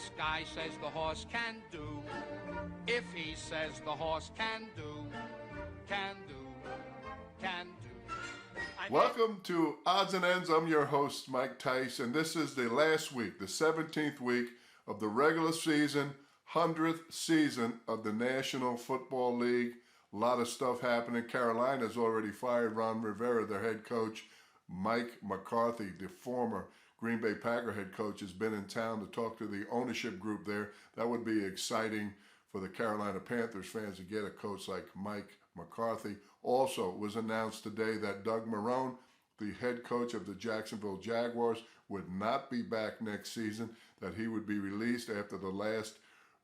This guy says the horse can do. If he says the horse can do, can do, can do. Welcome to Odds and Ends. I'm your host, Mike Tice, and this is the last week, the 17th week of the regular season, 100th season of the National Football League. A lot of stuff happening. Carolina's already fired Ron Rivera, their head coach. Mike McCarthy, the former Green Bay Packer head coach, has been in town to talk to the ownership group there. That would be exciting for the Carolina Panthers fans to get a coach like Mike McCarthy. Also, it was announced today that Doug Marrone, the head coach of the Jacksonville Jaguars, would not be back next season, that he would be released after the last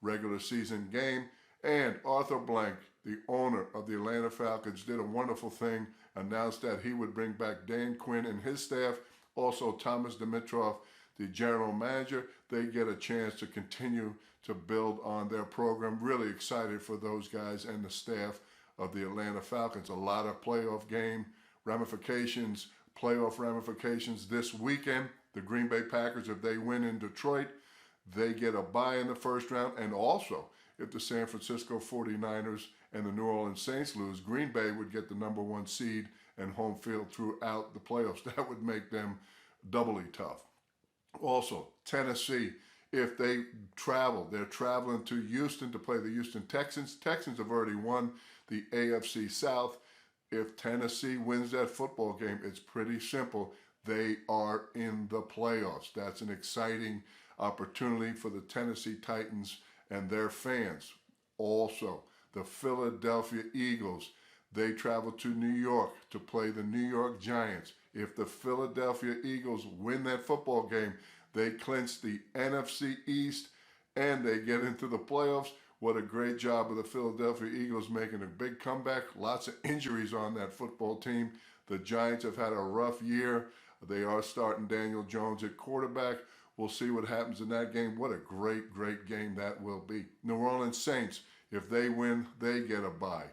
regular season game. And Arthur Blank, the owner of the Atlanta Falcons, did a wonderful thing, announced that he would bring back Dan Quinn and his staff. Also, Thomas Dimitroff, the general manager, they get a chance to continue to build on their program. Really excited for those guys and the staff of the Atlanta Falcons. A lot of playoff game ramifications, playoff ramifications this weekend. The Green Bay Packers, if they win in Detroit, they get a bye in the first round. And also, if the San Francisco 49ers and the New Orleans Saints lose, Green Bay would get the number one seed and home field throughout the playoffs. That would make them doubly tough. Also, Tennessee, if they travel, they're traveling to Houston to play the Houston Texans. Texans have already won the AFC South. If Tennessee wins that football game, it's pretty simple. They are in the playoffs. That's an exciting opportunity for the Tennessee Titans and their fans. Also, the Philadelphia Eagles, they travel to New York to play the New York Giants. If the Philadelphia Eagles win that football game, they clinch the NFC East and they get into the playoffs. What a great job of the Philadelphia Eagles making a big comeback. Lots of injuries on that football team. The Giants have had a rough year. They are starting Daniel Jones at quarterback. We'll see what happens in that game. What a great, great game that will be. New Orleans Saints, if they win, they get a bye.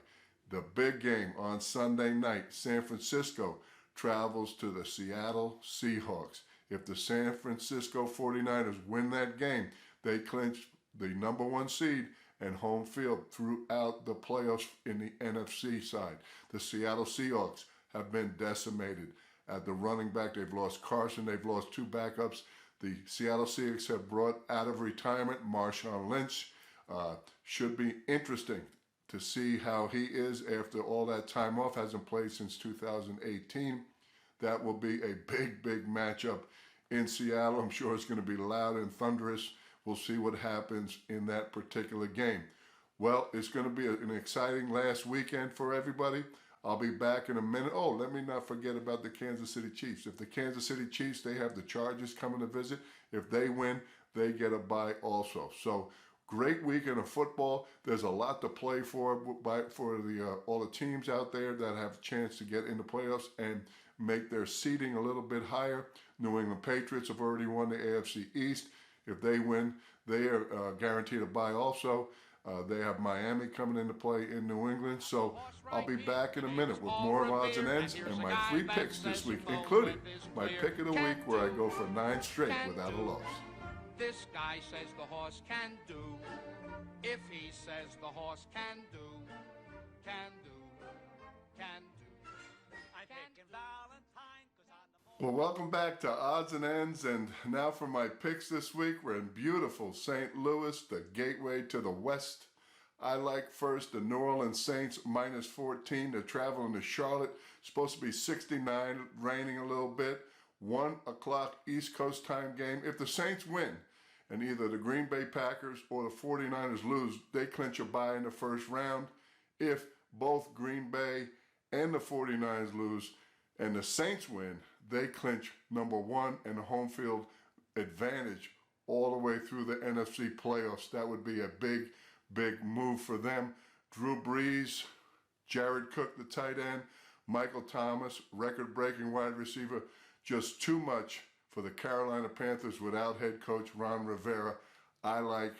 The big game on Sunday night, San Francisco travels to the Seattle Seahawks. If the San Francisco 49ers win that game, they clinch the number one seed and home field throughout the playoffs in the NFC side. The Seattle Seahawks have been decimated at the running back. They've lost Carson. They've lost two backups. The Seattle Seahawks have brought out of retirement Marshawn Lynch. Should be interesting to see how he is after all that time off. Hasn't played since 2018. That will be a big, big matchup in Seattle. I'm sure it's going to be loud and thunderous. We'll see what happens in that particular game. Well, it's going to be an exciting last weekend for everybody. I'll be back in a minute. Oh, let me not forget about the Kansas City Chiefs. If the Kansas City Chiefs, they have the Chargers coming to visit. If they win, they get a bye also. So great weekend of football. There's a lot to play for all the teams out there that have a chance to get in the playoffs and make their seeding a little bit higher. New England Patriots have already won the AFC East. If they win, they are guaranteed a bye also. They have Miami coming into play in New England. So I'll be back in a minute with more of Odds and Ends and my three picks this week, including my pick of the week where I go for 9 straight without a loss. This guy says the horse can do. If he says the horse can do, can do, can do. I'm picking Valentine 'cause I'm the Well, welcome back to Odds and Ends, and now for my picks this week. We're in beautiful St. Louis, the gateway to the West. I like first the New Orleans Saints minus 14. They're traveling to Charlotte. Supposed to be 69, raining a little bit. 1 o'clock East Coast time game. If the Saints win and either the Green Bay Packers or the 49ers lose, they clinch a bye in the first round. If both Green Bay and the 49ers lose and the Saints win, they clinch number one and the home field advantage all the way through the NFC playoffs. That would be a big, big move for them. Drew Brees, Jared Cook, the tight end, Michael Thomas, record-breaking wide receiver. Just too much for the Carolina Panthers without head coach Ron Rivera. I like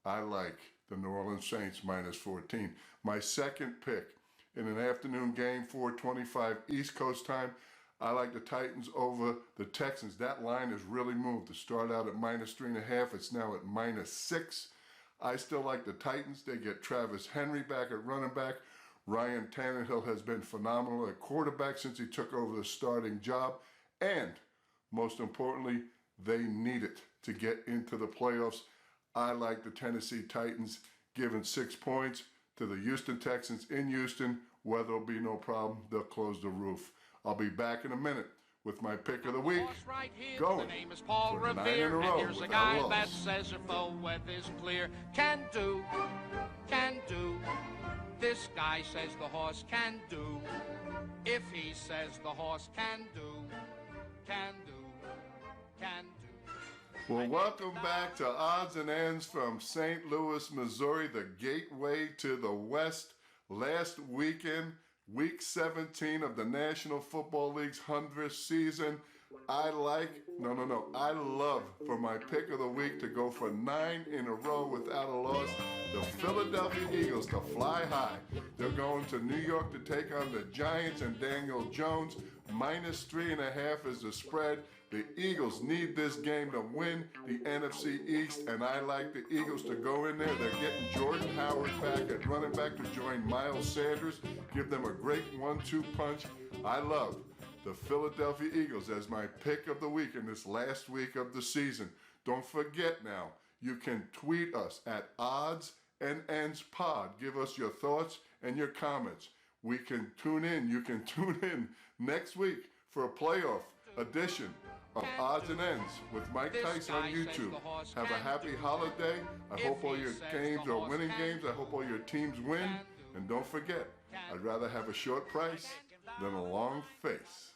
the New Orleans Saints minus 14. My second pick in an afternoon game, 4:25 East Coast time, I like the Titans over the Texans. That line has really moved. To start out at -3.5, it's now at -6. I still like the Titans. They get Travis Henry back at running back. Ryan Tannehill has been phenomenal at quarterback since he took over the starting job. And most importantly, they need it to get into the playoffs. I like the Tennessee Titans giving 6 points to the Houston Texans in Houston. Weather will be no problem. They'll close the roof. I'll be back in a minute with my pick of the week. Right here, going the name is Paul for 9 Revere, in a and row here's a without guy loss. that says if the weather's clear, can do. This guy says the horse can do. If he says the horse can do. Well, welcome back to Odds and Ends from St. Louis, Missouri, the gateway to the West. Last weekend, week 17 of the National Football League's 100th season. I love for my pick of the week to go for 9 in a row without a loss. The Philadelphia Eagles to fly high. They're going to New York to take on the Giants and Daniel Jones. -3.5 is the spread. The Eagles need this game to win the NFC East, and I like the Eagles to go in there. They're getting Jordan Howard back at running back to join Miles Sanders, give them a great 1-2 punch. I love the Philadelphia Eagles as my pick of the week in this last week of the season. Don't forget now, you can tweet us at Odds and Ends Pod. Give us your thoughts and your comments. We can tune in. You can tune in next week for a playoff edition of Odds and Ends with Mike Tice on YouTube. Have a happy holiday. I hope all your games are winning games. I hope all your teams win. And don't forget, I'd rather have a short price than a long face.